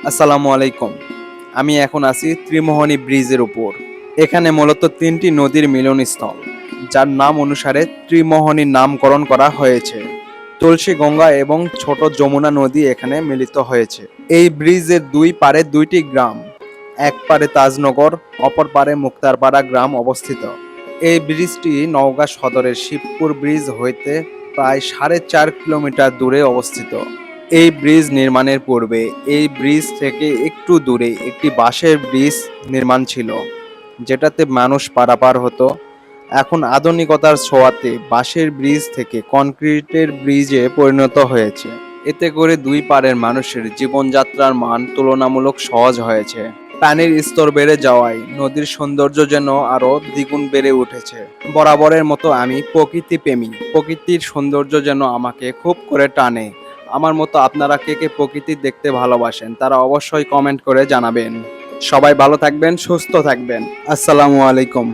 আসসালামু আলাইকুম। আমি এখন আছি ত্রিমোহনী ব্রিজের উপর। এখানে মূলত তিনটি নদীর মিলনস্থল, যার নাম অনুসারে ত্রিমোহনী নামকরণ করা হয়েছে। তুলসী গঙ্গা এবং ছোট যমুনা নদী এখানে মিলিত হয়েছে। এই ব্রিজের দুই পারে দুইটি গ্রাম, এক পারে তাজনগর, অপর পারে মুক্তারপাড়া গ্রাম অবস্থিত। এই ব্রিজটি নওগাঁ সদরের শিবপুর ব্রিজ হইতে প্রায় 4.5 কিলোমিটার দূরে অবস্থিত। এই ব্রিজ নির্মাণের পূর্বে এই ব্রিজ থেকে একটু দূরে একটি বাঁশের ব্রিজ নির্মাণ ছিল, যেটাতে মানুষ পারাপার হতো। এখন আধুনিকতার ছোঁয়াতে বাঁশের ব্রিজ থেকে কনক্রিটের ব্রিজে পরিণত হয়েছে। এতে করে দুই পাড়ের মানুষের জীবনযাত্রার মান তুলনামূলক সহজ হয়েছে। পানির স্তর বেড়ে যাওয়ায় নদীর সৌন্দর্য যেন আরো দ্বিগুণ বেড়ে উঠেছে। বরাবরের মতো আমি প্রকৃতি প্রেমী, প্রকৃতির সৌন্দর্য যেন আমাকে খুব করে টানে। আমার মতো আপনারা কে কে প্রকৃতি দেখতে ভালোবাসেন তারা অবশ্যই কমেন্ট করে জানাবেন। সবাই ভালো থাকবেন, সুস্থ থাকবেন। আসসালামু আলাইকুম।